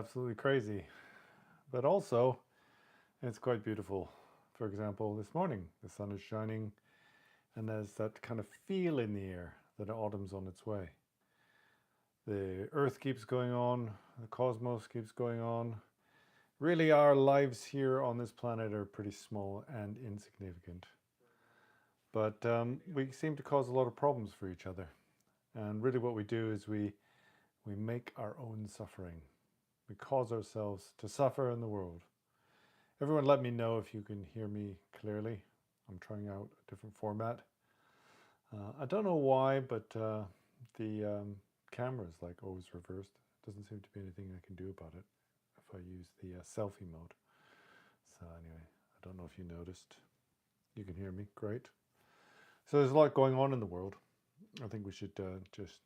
absolutely crazy, but also it's quite beautiful. For example, this morning the sun is shining and there's that kind of feel in the air that autumn's on its way. The earth keeps going on, the cosmos keeps going on. Really, our lives here on this planet are pretty small and insignificant. But we seem to cause a lot of problems for each other. And really what we do is we make our own suffering. We cause ourselves to suffer in the world. Everyone let me know if you can hear me clearly. I'm trying out a different format. I don't know why, but the camera is like always reversed. Doesn't seem to be anything I can do about it if I use the selfie mode. So anyway, I don't know if you noticed. You can hear me, great. So there's a lot going on in the world. I think we should just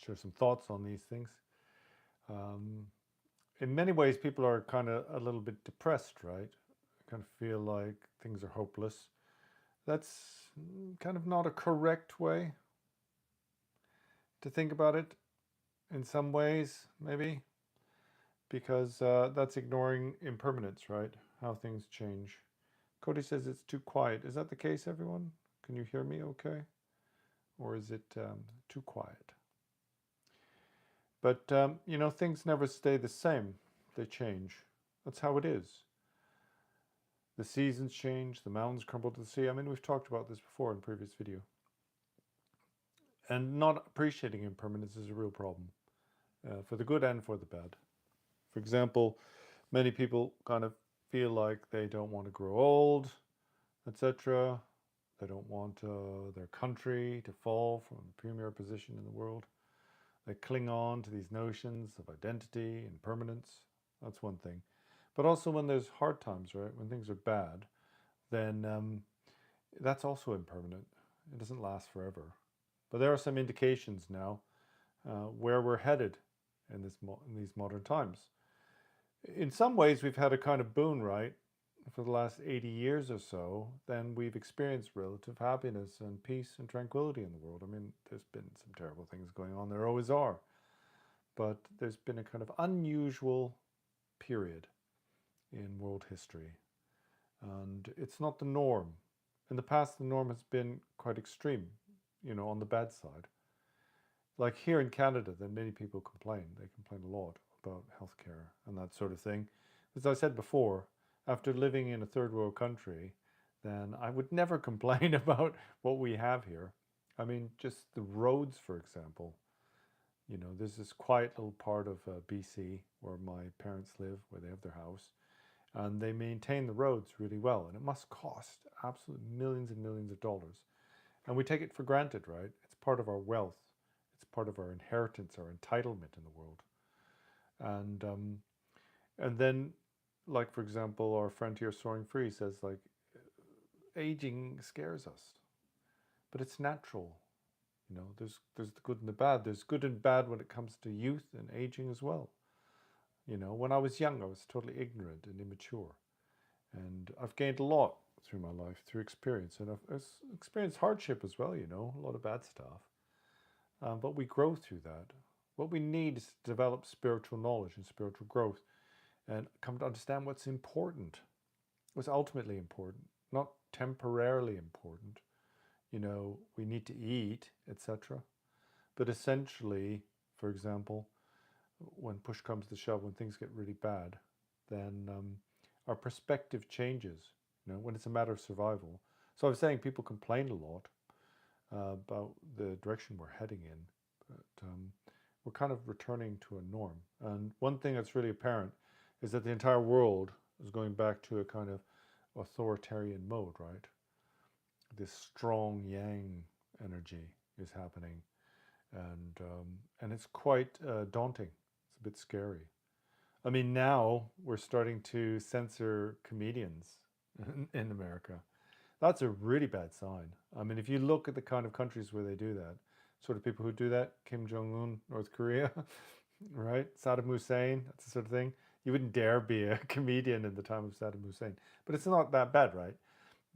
share some thoughts on these things. In many ways, people are kind of a little bit depressed, right? Kind of feel like things are hopeless. That's kind of not a correct way to think about it in some ways, maybe, because that's ignoring impermanence, right? How things change. Cody says it's too quiet. Is that the case, everyone? Can you hear me okay? Or is it too quiet? But, you know, things never stay the same. They change. That's how it is. The seasons change, the mountains crumble to the sea. I mean, we've talked about this before in a previous video. And not appreciating impermanence is a real problem, for the good and for the bad. For example, many people kind of feel like they don't want to grow old, etc. They don't want their country to fall from a premier position in the world. They cling on to these notions of identity and permanence. That's one thing. But also when there's hard times, right? When things are bad, then that's also impermanent. It doesn't last forever. But there are some indications now where we're headed in these modern times. In some ways, we've had a kind of boon, right? For the last 80 years or so, then we've experienced relative happiness and peace and tranquility in the world. I mean, there's been some terrible things going on. There always are. But there's been a kind of unusual period in world history. And it's not the norm. In the past, the norm has been quite extreme, you know, on the bad side. Like here in Canada, then many people complain. They complain a lot about healthcare and that sort of thing. As I said before, after living in a third world country, then I would never complain about what we have here. I mean, just the roads, for example. You know, there's this quiet little part of BC where my parents live, where they have their house, and they maintain the roads really well. And it must cost absolute millions and millions of dollars. And we take it for granted, right? It's part of our wealth. It's part of our inheritance, our entitlement in the world. And then, like, for example, our friend here, Soaring Free, says, like, aging scares us. But it's natural. You know, there's the good and the bad. There's good and bad when it comes to youth and aging as well. You know, when I was young, I was totally ignorant and immature. And I've gained a lot through my life, through experience. And I've experienced hardship as well, you know, a lot of bad stuff. But we grow through that. What we need is to develop spiritual knowledge and spiritual growth and come to understand what's important, what's ultimately important, not temporarily important. You know, we need to eat, etc. But essentially, for example, when push comes to shove, when things get really bad, then our perspective changes, you know, when it's a matter of survival. So I was saying people complain a lot about the direction we're heading in, but we're kind of returning to a norm. And one thing that's really apparent is that the entire world is going back to a kind of authoritarian mode, right? This strong yang energy is happening, and it's quite daunting. It's a bit scary. I mean, now we're starting to censor comedians in America. That's a really bad sign. I mean, if you look at the kind of countries where they do that, sort of people who do that, Kim Jong-un, North Korea, right? Saddam Hussein, that's the sort of thing. You wouldn't dare be a comedian in the time of Saddam Hussein. But it's not that bad, right?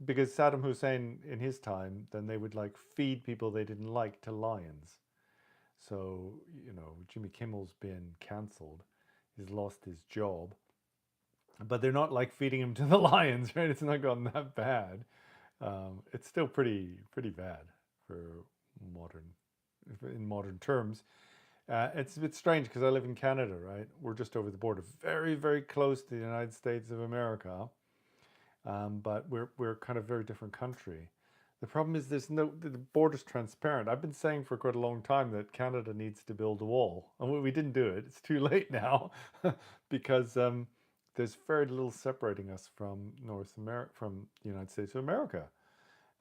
Because Saddam Hussein, in his time, then they would like feed people they didn't like to lions. So, you know, Jimmy Kimmel's been cancelled. he's lost his job. But they're not like feeding him to the lions, right? It's not gotten that bad. It's still pretty bad for modern, in modern terms. It's a bit strange because I live in Canada, right? We're just over the border, very, very close to the United States of America, but we're kind of a very different country. The problem is the border's transparent. I've been saying for quite a long time that Canada needs to build a wall, and we didn't do it. It's too late now because there's very little separating us from North America, from the United States of America.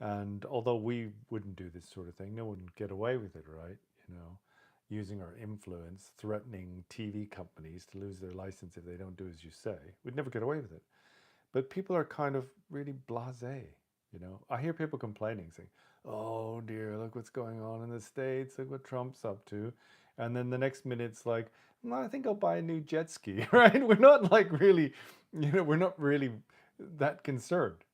And although we wouldn't do this sort of thing, no one would get away with it, right? Using our influence, threatening TV companies to lose their license if they don't do as you say. We'd never get away with it. But people are kind of really blasé. I hear people complaining, saying, "Oh dear, look what's going on in the States. Look what Trump's up to," and then the next minute it's like, "No, I think I'll buy a new jet ski." Right? We're not like really, we're not really that concerned.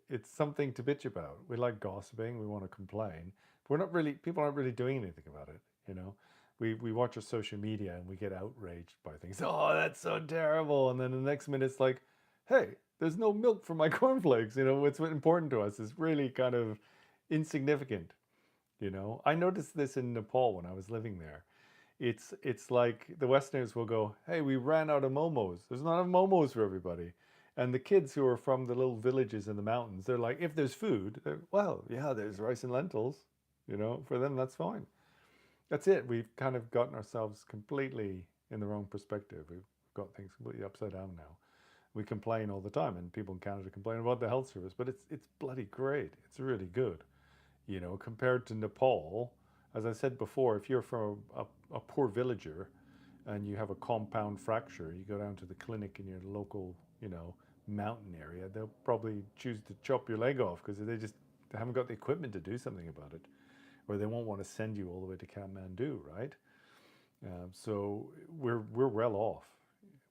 It's something to bitch about. We like gossiping. We want to complain. But we're not really. People aren't really doing anything about it. We watch our social media and we get outraged by things. Oh, that's so terrible. And then the next minute it's like, hey, there's no milk for my cornflakes. What's important to us is really kind of insignificant. I noticed this in Nepal when I was living there. It's like the Westerners will go, hey, we ran out of momos. There's not enough momos for everybody. And the kids who are from the little villages in the mountains, they're like, if there's food, well, yeah, there's rice and lentils. For them, that's fine. That's it. We've kind of gotten ourselves completely in the wrong perspective. We've got things completely upside down now. We complain all the time, and people in Canada complain about the health service, but it's bloody great. It's really good. Compared to Nepal, as I said before, if you're from a poor villager and you have a compound fracture, you go down to the clinic in your local, mountain area, they'll probably choose to chop your leg off because they haven't got the equipment to do something about it, or they won't want to send you all the way to Kathmandu, right? So we're well off.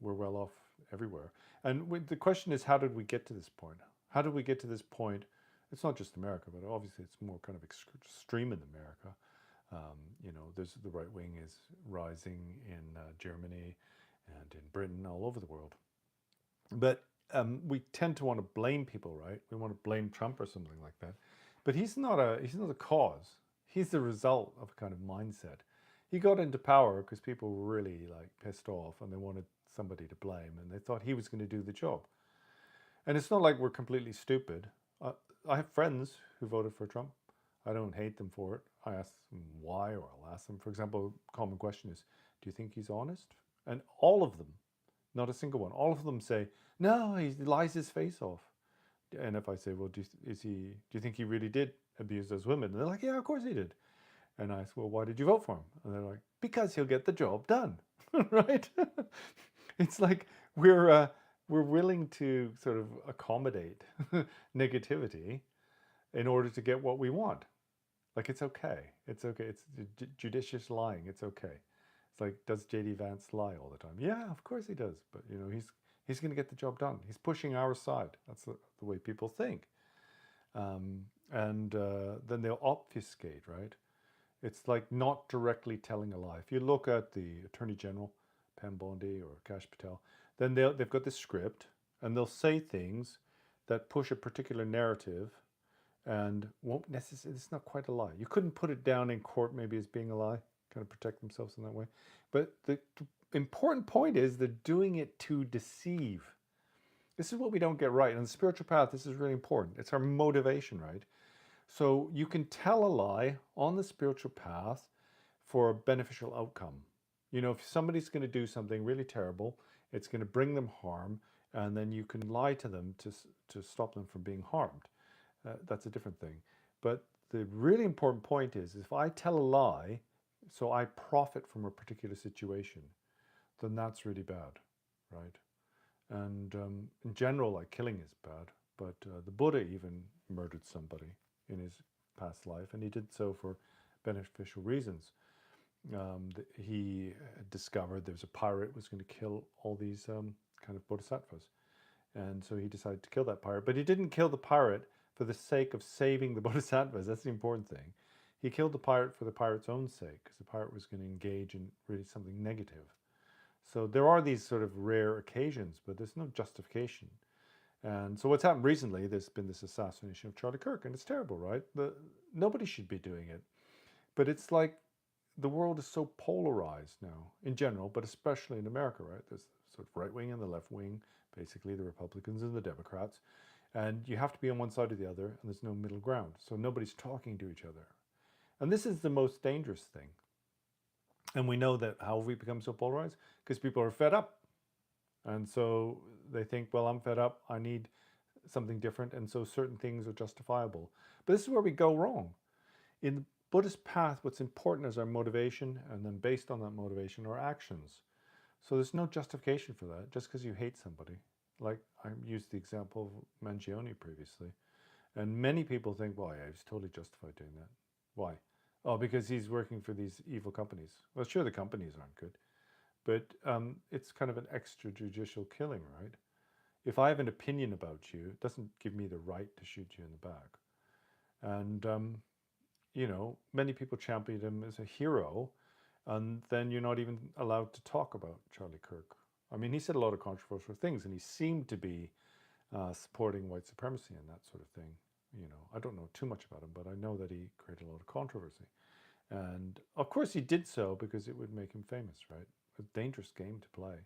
We're well off everywhere. And the question is, how did we get to this point? How did we get to this point? It's not just America, but obviously it's more kind of extreme in America. There's the right wing is rising in Germany and in Britain, all over the world. But we tend to want to blame people, right? We want to blame Trump or something like that. But he's not the cause. He's the result of a kind of mindset. He got into power because people were really like pissed off and they wanted somebody to blame, and they thought he was going to do the job. And it's not like we're completely stupid. I have friends who voted for Trump. I don't hate them for it. I ask them why, or I'll ask them, for example, a common question is, do you think he's honest? And all of them, not a single one, all of them say, no, he lies his face off. And if I say, well, do you think he really did abuse those women? And they're like, yeah, of course he did. And I ask, well, why did you vote for him? And they're like, because he'll get the job done, right? It's like we're willing to sort of accommodate negativity in order to get what we want. Like it's okay. It's okay. It's judicious lying. It's okay. It's like, does JD Vance lie all the time? Yeah, of course he does. But he's going to get the job done. He's pushing our side. That's the way people think. And then they'll obfuscate, right? It's like not directly telling a lie. If you look at the Attorney General, Pam Bondi or Kash Patel, then they've got this script and they'll say things that push a particular narrative and won't necessarily, it's not quite a lie. You couldn't put it down in court maybe as being a lie, kind of protect themselves in that way. But the important point is they're doing it to deceive. This is what we don't get right. On the spiritual path, this is really important. It's our motivation, right? So you can tell a lie on the spiritual path for a beneficial outcome. If somebody's going to do something really terrible, it's going to bring them harm, and then you can lie to them to stop them from being harmed. That's a different thing. But the really important point is if I tell a lie, so I profit from a particular situation, then that's really bad, right? And in general, like killing is bad, but the Buddha even murdered somebody in his past life, and he did so for beneficial reasons. He discovered there was a pirate who was going to kill all these kind of bodhisattvas, and so he decided to kill that pirate. But he didn't kill the pirate for the sake of saving the bodhisattvas. That's the important thing. He killed the pirate for the pirate's own sake, because the pirate was going to engage in really something negative. So there are these sort of rare occasions, but there's no justification. And so what's happened recently, there's been this assassination of Charlie Kirk, and it's terrible, right? Nobody should be doing it. But it's like the world is so polarized now in general, but especially in America, right? There's sort of right wing and the left wing, basically the Republicans and the Democrats. And you have to be on one side or the other, and there's no middle ground. So nobody's talking to each other. And this is the most dangerous thing. And we know that how have we become so polarized? Because people are fed up. And so they think, well, I'm fed up. I need something different. And so certain things are justifiable. But this is where we go wrong. In the Buddhist path, what's important is our motivation. And then based on that motivation, our actions. So there's no justification for that just because you hate somebody. Like I used the example of Mangione previously. And many people think, well, yeah, he's totally justified doing that. Why? Oh, because he's working for these evil companies. Well, sure, the companies aren't good, but it's kind of an extrajudicial killing, right? If I have an opinion about you, it doesn't give me the right to shoot you in the back. And, you know, many people champion him as a hero, and then you're not even allowed to talk about Charlie Kirk. I mean, he said a lot of controversial things, and he seemed to be supporting white supremacy and that sort of thing. You know, I don't know too much about him, but I know that he created a lot of controversy. And of course he did so because it would make him famous, right? A dangerous game to play,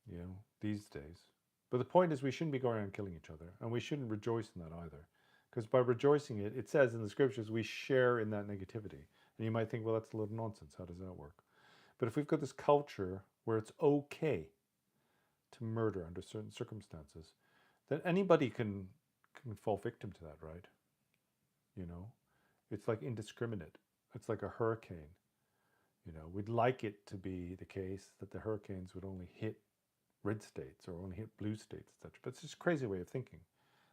you know, these days. But the point is we shouldn't be going around killing each other, and we shouldn't rejoice in that either. Because by rejoicing it, it says in the scriptures, we share in that negativity. And you might think, well, that's a little nonsense. How does that work? But if we've got this culture where it's okay to murder under certain circumstances, then anybody can fall victim to that, right? You know, it's like indiscriminate. It's like a hurricane. You know, we'd like it to be the case that the hurricanes would only hit red states or only hit blue states, etc. But it's just a crazy way of thinking.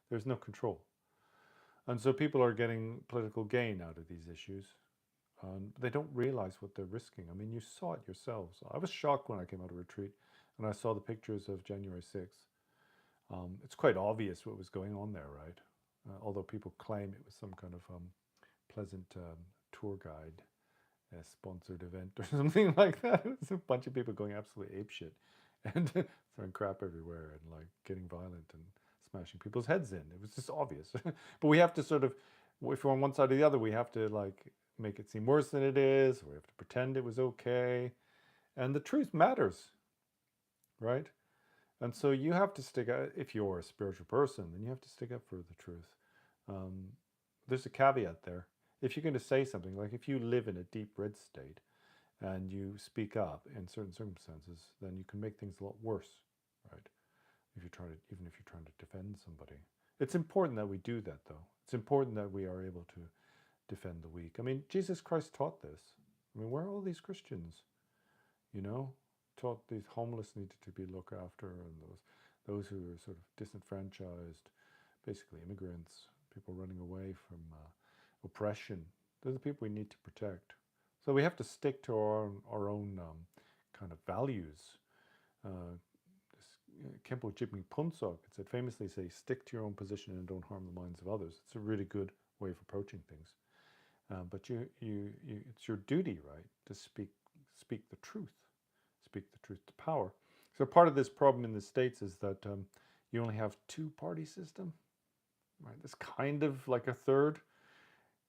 There's no control. And so people are getting political gain out of these issues. They don't realize what they're risking. I mean, you saw it yourselves. I was shocked when I came out of retreat and I saw the pictures of January 6th. It's quite obvious what was going on there, right? Although people claim it was some kind of pleasant tour guide sponsored event or something like that. It was a bunch of people going absolutely apeshit and throwing crap everywhere and like getting violent and smashing people's heads in. It was just obvious. But we have to sort of, if we're on one side or the other, we have to like make it seem worse than it is. We have to pretend it was okay. And the truth matters, right? And so you have to stick out, if you're a spiritual person, then you have to stick up for the truth. There's a caveat there. If you're going to say something, like if you live in a deep red state and you speak up in certain circumstances, then you can make things a lot worse, right? If you're trying to, even if you're trying to defend somebody. It's important that we do that, though. It's important that we are able to defend the weak. I mean, Jesus Christ taught this. I mean, where are all these Christians? You know, taught these homeless needed to be looked after, and those who are sort of disenfranchised, basically immigrants, people running away from oppression. They're the people we need to protect. So we have to stick to our own kind of values. Kempo Jigme Punsok, it said famously say, stick to your own position and don't harm the minds of others. It's a really good way of approaching things. But it's your duty, right, to speak the truth. Speak the truth to power. So part of this problem in the States is that you only have two-party system, right? It's kind of like a third,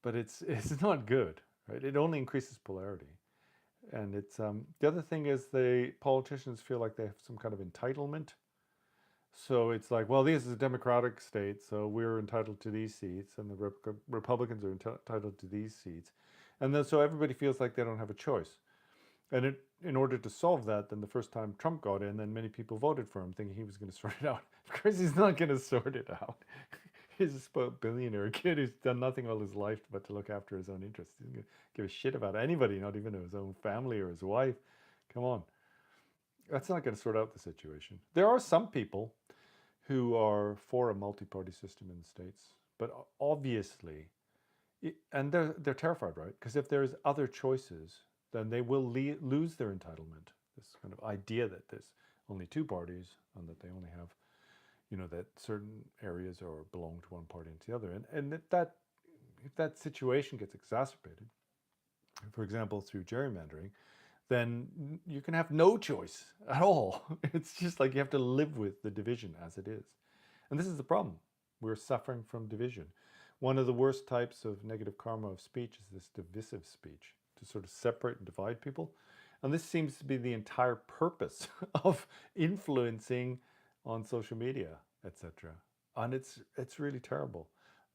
but it's not good, right? It only increases polarity. And it's the other thing is the politicians feel like they have some kind of entitlement. So it's like, well, this is a democratic state, so we're entitled to these seats, and the Republicans are entitled to these seats. And then so everybody feels like they don't have a choice. And in order to solve that, then the first time Trump got in, then many people voted for him thinking he was going to sort it out. Of course, he's not going to sort it out. He's a spoiled billionaire kid who's done nothing all his life but to look after his own interests. He doesn't give a shit about anybody, not even his own family or his wife. Come on. That's not going to sort out the situation. There are some people who are for a multi-party system in the States, but obviously, and they're terrified, right? Because if there's other choices, then they will lose their entitlement. This kind of idea that there's only two parties and that they only have, you know, that certain areas are belong to one party and to the other. And if that situation gets exacerbated, for example, through gerrymandering, then you can have no choice at all. It's just like you have to live with the division as it is. And this is the problem. We're suffering from division. One of the worst types of negative karma of speech is this divisive speech, to sort of separate and divide people. And this seems to be the entire purpose of influencing on social media, etc. And it's really terrible.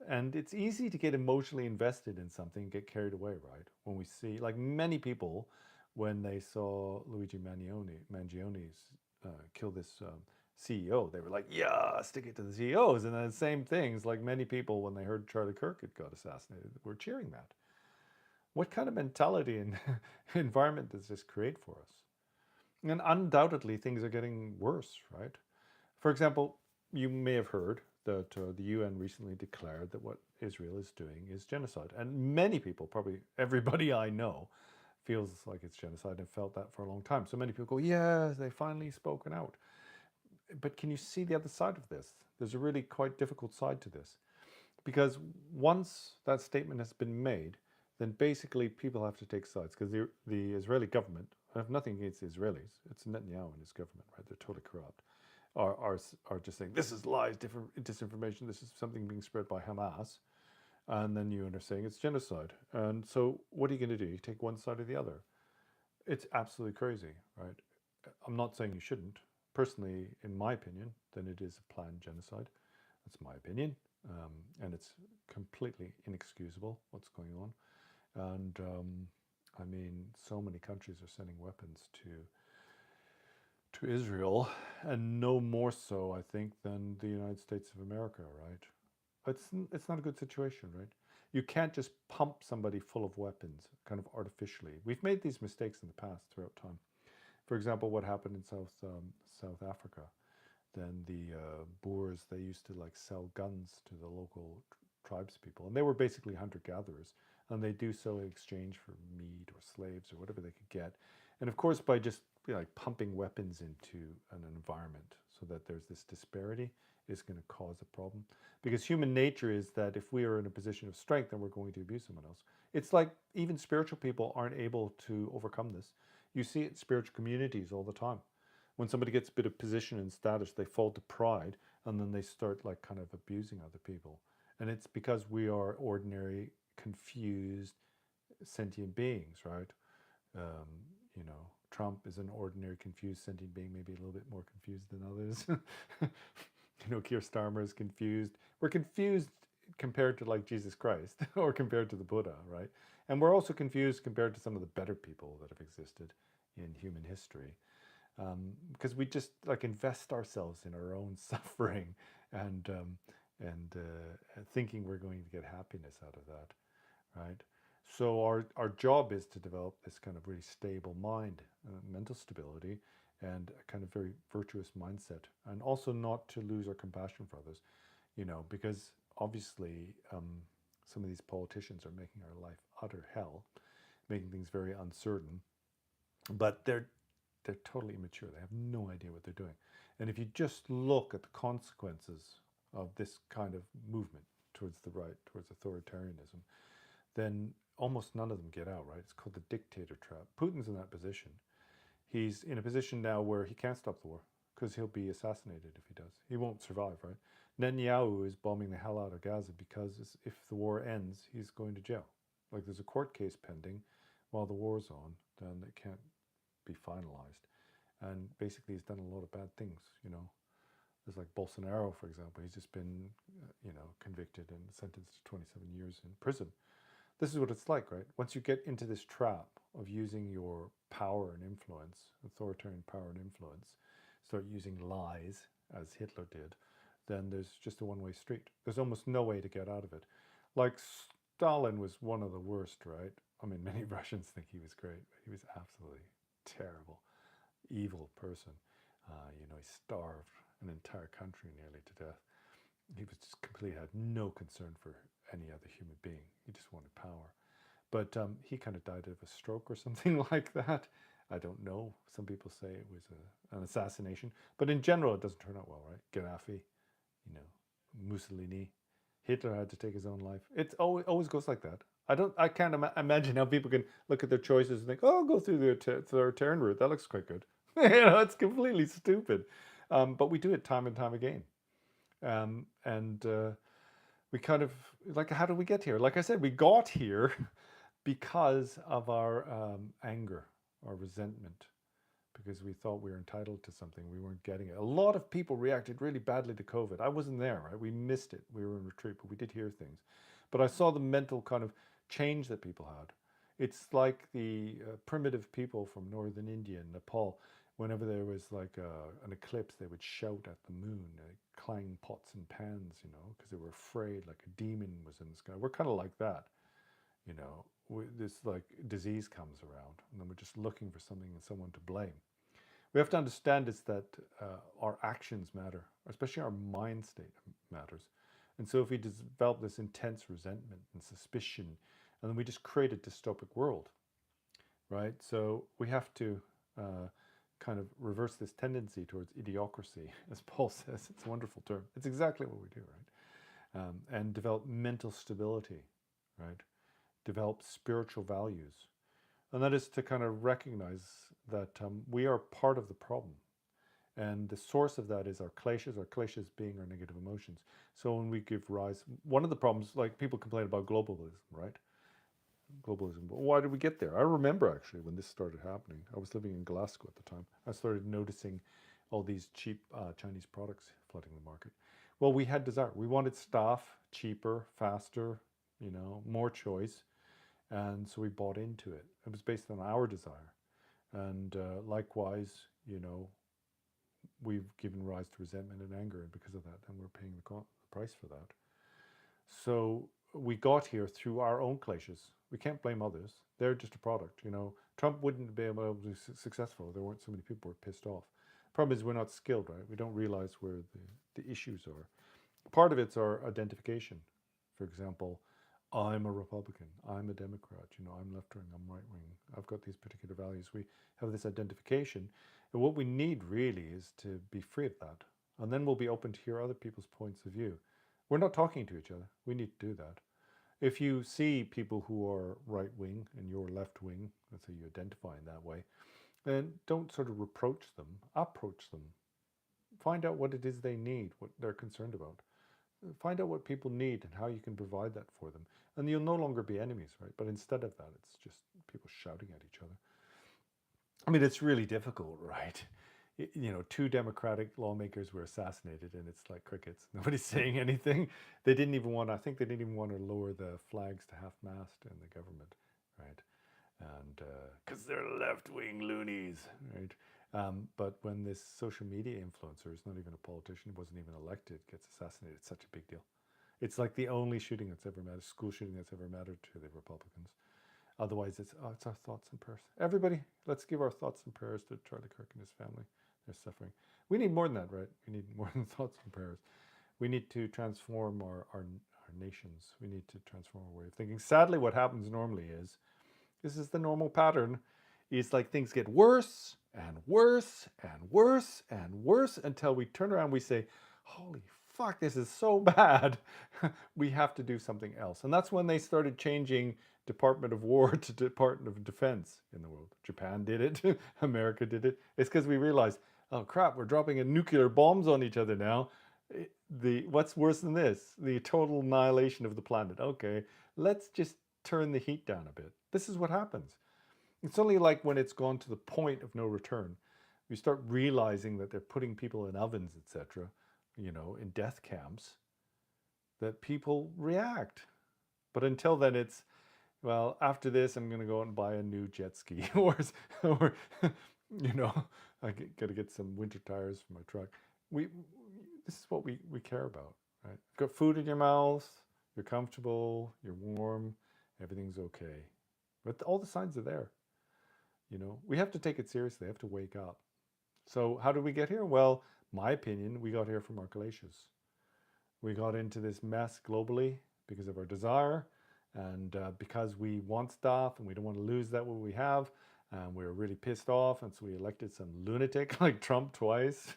And it's easy to get emotionally invested in something and get carried away, right? When we see, like many people, when they saw Luigi Mangione's kill this CEO, they were like, yeah, stick it to the CEOs. And then the same things, like many people, when they heard Charlie Kirk had got assassinated, were cheering that. What kind of mentality and environment does this create for us? And undoubtedly, things are getting worse, right? For example, you may have heard that the UN recently declared that what Israel is doing is genocide. And many people, probably everybody I know, feels like it's genocide and felt that for a long time. So many people go, yeah, they finally spoken out. But can you see the other side of this? There's a really quite difficult side to this. Because once that statement has been made, then basically people have to take sides. Because the Israeli government, I have nothing against the Israelis, it's Netanyahu and his government, right? They're totally corrupt. Are just saying, this is lies, disinformation, this is something being spread by Hamas. And then you are saying it's genocide. And so what are you going to do? You take one side or the other. It's absolutely crazy, right? I'm not saying you shouldn't. Personally, in my opinion, then it is a planned genocide. That's my opinion. And it's completely inexcusable what's going on. And I mean, so many countries are sending weapons to Israel, and no more so, I think, than the United States of America, right? It's not a good situation, right? You can't just pump somebody full of weapons kind of artificially. We've made these mistakes in the past throughout time. For example, what happened in South Africa? Then the Boers, they used to like sell guns to the local tribes people, and they were basically hunter-gatherers, and they do so in exchange for meat or slaves or whatever they could get. And of course, by just like pumping weapons into an environment so that there's this disparity is going to cause a problem, because human nature is that if we are in a position of strength, then we're going to abuse someone else. It's like even spiritual people aren't able to overcome this. You see it in spiritual communities all the time. When somebody gets a bit of position and status, they fall to pride, and then they start like kind of abusing other people. And it's because we are ordinary, confused, sentient beings, right? Um, you know, Trump is an ordinary, confused, sentient being, maybe a little bit more confused than others. You know, Keir Starmer is confused. We're confused compared to like Jesus Christ or compared to the Buddha, right? And we're also confused compared to some of the better people that have existed in human history. Because we just like invest ourselves in our own suffering and thinking we're going to get happiness out of that, right? So our job is to develop this kind of really stable mind, mental stability, and a kind of very virtuous mindset, and also not to lose our compassion for others, you know, because obviously some of these politicians are making our life utter hell, making things very uncertain, but they're totally immature. They have no idea what they're doing. And if you just look at the consequences of this kind of movement towards the right, towards authoritarianism, then almost none of them get out, right? It's called the dictator trap. Putin's in that position. He's in a position now where he can't stop the war because he'll be assassinated if he does. He won't survive, right? Netanyahu is bombing the hell out of Gaza because if the war ends, he's going to jail. Like there's a court case pending while the war's on, then it can't be finalized. And basically he's done a lot of bad things, you know. There's like Bolsonaro, for example. He's just been, you know, convicted and sentenced to 27 years in prison. This is what it's like, right? Once you get into this trap of using your power and influence, authoritarian power and influence, start using lies, as Hitler did, then there's just a one-way street. There's almost no way to get out of it. Like Stalin was one of the worst, right? I mean, many Russians think he was great, but he was absolutely terrible, evil person. You know, he starved an entire country nearly to death. He was just completely had no concern for any other human being. He just wanted power. But he kind of died of a stroke or something like that. I don't know. Some people say it was an assassination. But in general, it doesn't turn out well, right? Gaddafi, you know, Mussolini. Hitler had to take his own life. It always goes like that. I can't imagine how people can look at their choices and think, oh, I'll go through the authoritarian route. That looks quite good. It's completely stupid. But we do it time and time again. And we kind of, like, how did we get here? Like I said, we got here because of our anger, our resentment, because we thought we were entitled to something. We weren't getting it. A lot of people reacted really badly to COVID. I wasn't there, right? We missed it. We were in retreat, but we did hear things. But I saw the mental kind of change that people had. It's like the primitive people from northern India and Nepal. Whenever there was like an eclipse, they would shout at the moon, clang pots and pans, because they were afraid like a demon was in the sky. We're kind of like that, this like disease comes around, and then we're just looking for something and someone to blame. We have to understand is that our actions matter, especially our mind state matters. And so if we develop this intense resentment and suspicion, and then we just create a dystopic world, right? So we have to kind of reverse this tendency towards idiocracy, as Paul says. It's a wonderful term. It's exactly what we do, right? And develop mental stability, right? Develop spiritual values. And that is to kind of recognize that we are part of the problem. And the source of that is our kleshas being our negative emotions. So when we give rise, one of the problems, like people complain about globalism, right? Globalism. But why did we get there? I remember actually when this started happening. I was living in Glasgow at the time. I started noticing all these cheap Chinese products flooding the market. Well, we had desire. We wanted stuff cheaper, faster, more choice. And so we bought into it. It was based on our desire. And likewise, we've given rise to resentment and anger, and because of that, and we're paying the price for that. So we got here through our own kleshas. We can't blame others. They're just a product. Trump wouldn't be able to be successful if there weren't so many people who were pissed off. Problem is we're not skilled, right? We don't realize where the issues are. Part of it's our identification. For example, I'm a Republican, I'm a Democrat, I'm left wing, I'm right wing, I've got these particular values. We have this identification. And what we need really is to be free of that. And then we'll be open to hear other people's points of view. We're not talking to each other. We need to do that. If you see people who are right wing and you're left wing, let's say you identify in that way, then don't sort of reproach them, approach them. Find out what it is they need, what they're concerned about. Find out what people need and how you can provide that for them. And you'll no longer be enemies, right? But instead of that, it's just people shouting at each other. I mean, it's really difficult, right? Two Democratic lawmakers were assassinated, and it's like crickets. Nobody's saying anything. I think they didn't even want to lower the flags to half-mast in the government, right? And because they're left-wing loonies, right? But when this social media influencer is not even a politician, wasn't even elected, gets assassinated, it's such a big deal. It's like the only shooting that's ever mattered, school shooting that's ever mattered to the Republicans. Otherwise, it's our thoughts and prayers. Everybody, let's give our thoughts and prayers to Charlie Kirk and his family. They're suffering. We need more than that, right? We need more than thoughts and prayers. We need to transform our nations. We need to transform our way of thinking. Sadly, what happens normally is, this is the normal pattern, is like things get worse and worse and worse and worse until we turn around and we say, holy fuck, this is so bad. We have to do something else. And that's when they started changing Department of War to Department of Defense in the world. Japan did it. America did it. It's because we realized, oh crap, we're dropping nuclear bombs on each other now. What's worse than this? The total annihilation of the planet. Okay, let's just turn the heat down a bit. This is what happens. It's only like when it's gone to the point of no return, we start realizing that they're putting people in ovens, etc., in death camps, that people react. But until then, it's, well, after this, I'm going to go out and buy a new jet ski, or I got to get some winter tires for my truck. This is what we care about, right? You've got food in your mouth, you're comfortable, you're warm, everything's okay. But all the signs are there. We have to take it seriously. We have to wake up. So how did we get here? Well, my opinion, we got here from our glaciers. We got into this mess globally because of our desire, and because we want stuff and we don't want to lose that what we have. And we were really pissed off, and so we elected some lunatic like Trump twice.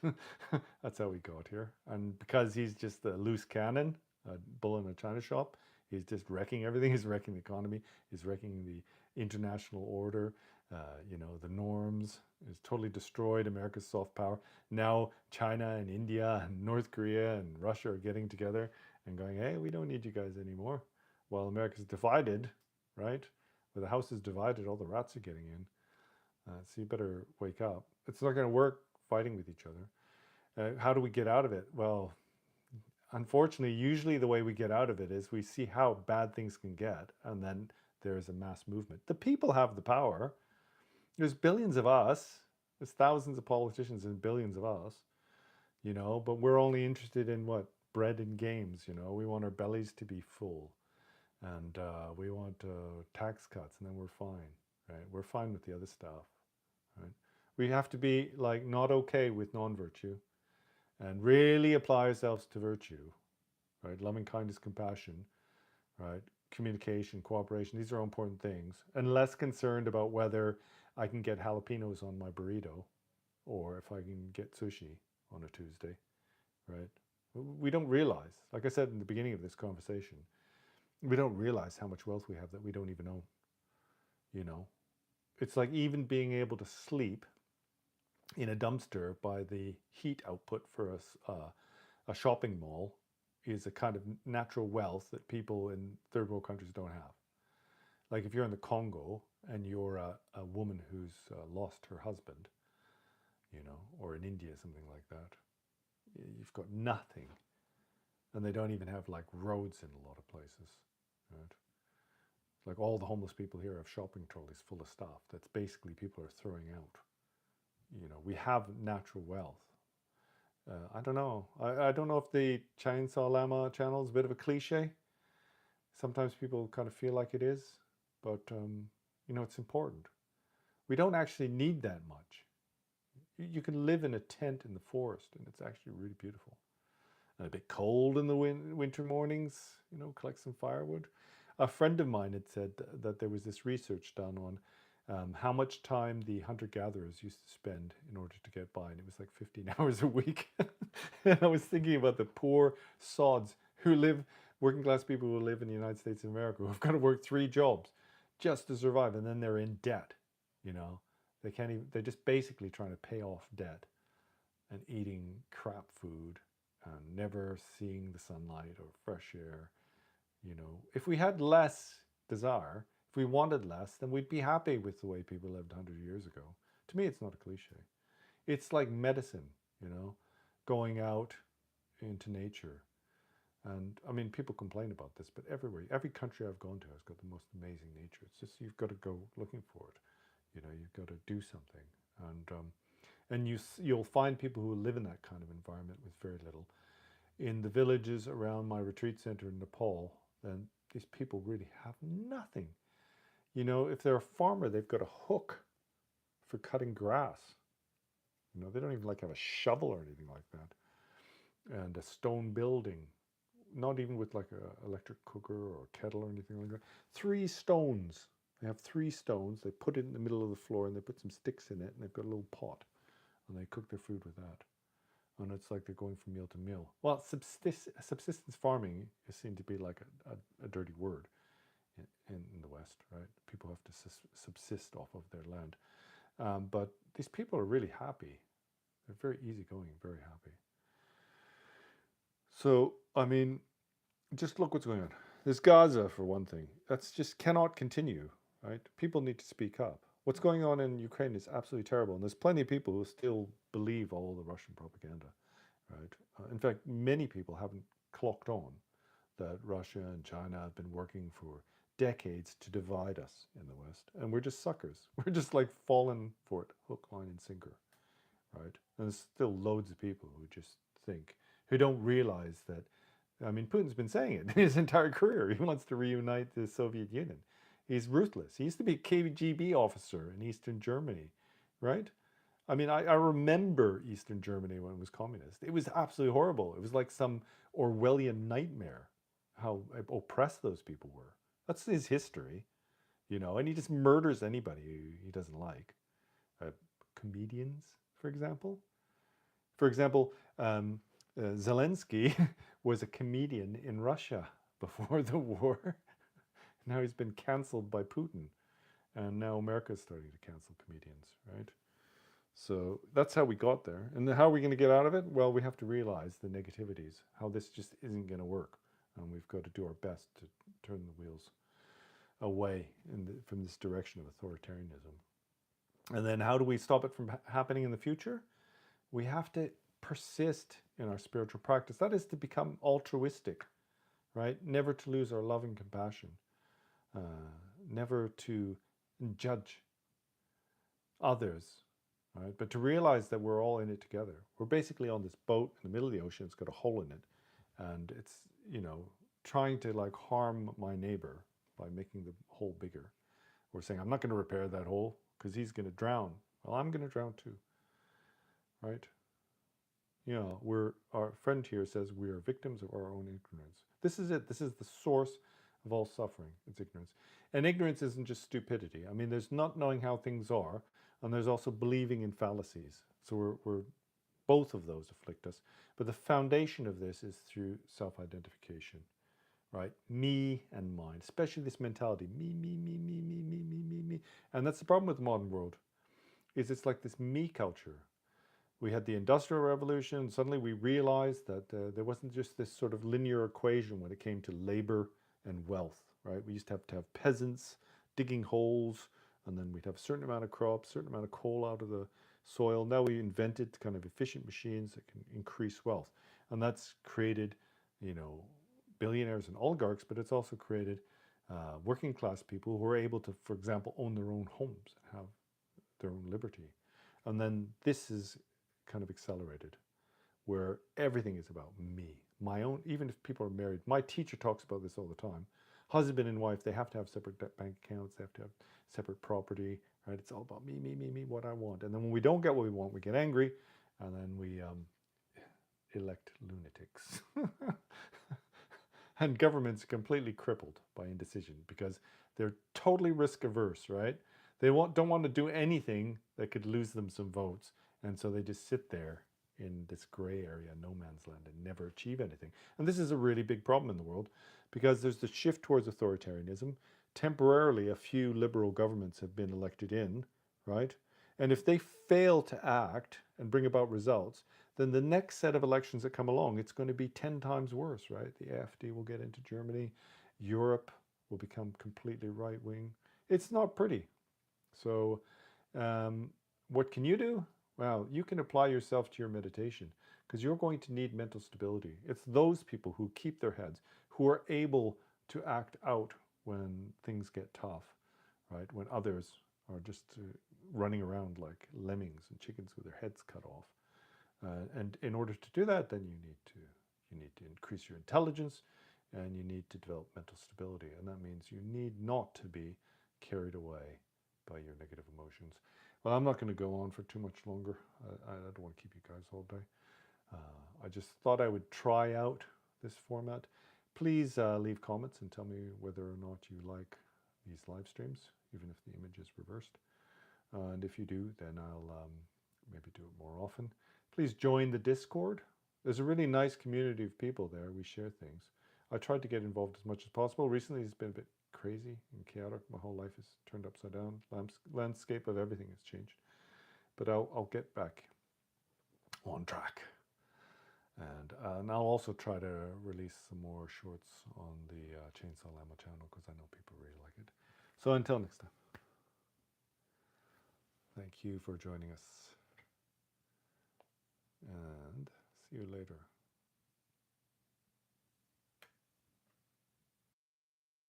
That's how we got here. And because he's just a loose cannon, a bull in a china shop, He's just wrecking everything. He's wrecking the economy. He's wrecking the international order. The norms. He's totally destroyed America's soft power. Now China and India and North Korea and Russia are getting together and going, hey, we don't need you guys anymore. Well, America's divided, right? Where the house is divided, all the rats are getting in. So you better wake up. It's not going to work fighting with each other. How do we get out of it? Well, unfortunately, usually the way we get out of it is we see how bad things can get, and then there's a mass movement. The people have the power. There's billions of us. There's thousands of politicians and billions of us, but we're only interested in what? Bread and games, We want our bellies to be full, and we want tax cuts, and then we're fine, right? We're fine with the other stuff, right? We have to be like not okay with non-virtue and really apply ourselves to virtue, right? Loving kindness, compassion, right? Communication, cooperation. These are all important things. And less concerned about whether I can get jalapenos on my burrito or if I can get sushi on a Tuesday, right? We don't realize, like I said in the beginning of this conversation, we don't realize how much wealth we have that we don't even own, It's like even being able to sleep in a dumpster by the heat output for a shopping mall is a kind of natural wealth that people in third world countries don't have. Like if you're in the Congo and you're a woman who's lost her husband, or in India, something like that, you've got nothing. And they don't even have like roads in a lot of places, right? Like all the homeless people here have shopping trolleys full of stuff that's basically people are throwing out. We have natural wealth. I don't know. I don't know if the Chainsaw Lama channel is a bit of a cliche. Sometimes people kind of feel like it is, but it's important. We don't actually need that much. You can live in a tent in the forest, and it's actually really beautiful. And a bit cold in the winter mornings, collect some firewood. A friend of mine had said that there was this research done on how much time the hunter-gatherers used to spend in order to get by, and it was like 15 hours a week. And I was thinking about the poor sods who live, working class people who live in the United States of America, who've got to work 3 jobs just to survive, and then they're in debt. They can't even, they're just basically trying to pay off debt and eating crap food and never seeing the sunlight or fresh air. If we had less desire, if we wanted less, then we'd be happy with the way people lived 100 years ago. To me, it's not a cliche. It's like medicine, going out into nature. And I mean, people complain about this, but everywhere, every country I've gone to has got the most amazing nature. It's just you've got to go looking for it. You've got to do something, and you'll find people who live in that kind of environment with very little. In the villages around my retreat center in Nepal, then these people really have nothing. If they're a farmer, they've got a hook for cutting grass. They don't even have a shovel or anything like that. And a stone building, not even with like a electric cooker or a kettle or anything like that. 3 stones. They have 3 stones. They put it in the middle of the floor and they put some sticks in it, and they've got a little pot, and they cook their food with that. And it's like they're going from meal to meal. Well, subsistence farming is seen to be like a dirty word in the West, right? People have to subsist off of their land. But these people are really happy. They're very easygoing, very happy. So, I mean, just look what's going on. There's Gaza, for one thing. That's just cannot continue, right? People need to speak up. What's going on in Ukraine is absolutely terrible. And there's plenty of people who still believe all the Russian propaganda, right? In fact, many people haven't clocked on that Russia and China have been working for decades to divide us in the West. And we're just suckers. We're just like falling for it, hook, line, and sinker, right? And there's still loads of people who just think, who don't realize that, I mean, Putin's been saying it his entire career. He wants to reunite the Soviet Union. He's ruthless. He used to be a KGB officer in Eastern Germany, right? I mean, I remember Eastern Germany when it was communist. It was absolutely horrible. It was like some Orwellian nightmare, how oppressed those people were. That's his history, and he just murders anybody he doesn't like. Comedians, for example. Zelensky was a comedian in Russia before the war. Now he's been cancelled by Putin. And now America's starting to cancel comedians, right? So that's how we got there. And how are we going to get out of it? Well, we have to realize the negativities, how this just isn't going to work. And we've got to do our best to turn the wheels away from this direction of authoritarianism. And then how do we stop it from happening in the future? We have to persist in our spiritual practice. That is to become altruistic, right? Never to lose our love and compassion. Never to judge others, right? But to realize that we're all in it together. We're basically on this boat in the middle of the ocean. It's got a hole in it. And it's, trying to like harm my neighbor by making the hole bigger. We're saying, I'm not going to repair that hole because he's going to drown. Well, I'm going to drown too, right? Our friend here says we are victims of our own ignorance. This is it. This is the source of all suffering. It's ignorance. And ignorance isn't just stupidity. I mean, there's not knowing how things are, and there's also believing in fallacies. So we're both of those afflict us. But the foundation of this is through self-identification, right? Me and mine, especially this mentality, me, me, me, me, me, me, me, me, me. And that's the problem with the modern world, is it's like this me culture. We had the Industrial Revolution. Suddenly we realized that there wasn't just this sort of linear equation when it came to labor and wealth, right? We used to have peasants digging holes, and then we'd have a certain amount of crops, a certain amount of coal out of the soil. Now we invented kind of efficient machines that can increase wealth. And that's created, billionaires and oligarchs, but it's also created working class people who are able to, for example, own their own homes and have their own liberty. And then this is kind of accelerated, where everything is about me, my own. Even if people are married, my teacher talks about this all the time. Husband and wife, they have to have separate bank accounts, they have to have separate property, right? It's all about me, me, me, me, what I want. And then when we don't get what we want, we get angry, and then we elect lunatics. And governments are completely crippled by indecision because they're totally risk averse, right? They don't want to do anything that could lose them some votes. And so they just sit there in this gray area, no man's land, and never achieve anything. And this is a really big problem in the world because there's the shift towards authoritarianism. Temporarily, a few liberal governments have been elected in, right? And if they fail to act and bring about results, then the next set of elections that come along, it's going to be 10 times worse, right? The AfD will get into Germany. Europe will become completely right-wing. It's not pretty. So what can you do? Well, you can apply yourself to your meditation because you're going to need mental stability. It's those people who keep their heads, who are able to act out when things get tough, right? When others are just running around like lemmings and chickens with their heads cut off. And in order to do that, then you need to increase your intelligence, and you need to develop mental stability. And that means you need not to be carried away by your negative emotions. Well, I'm not going to go on for too much longer. I don't want to keep you guys all day. I just thought I would try out this format. Please leave comments and tell me whether or not you like these live streams, even if the image is reversed. And if you do, then I'll maybe do it more often. Please join the Discord. There's a really nice community of people there. We share things. I tried to get involved as much as possible. Recently, it's been a bit crazy and chaotic. My whole life is turned upside down. Landscape of everything has changed. But I'll get back on track. And I'll also try to release some more shorts on the Chainsaw Lama channel because I know people really like it. So until next time, thank you for joining us. And see you later.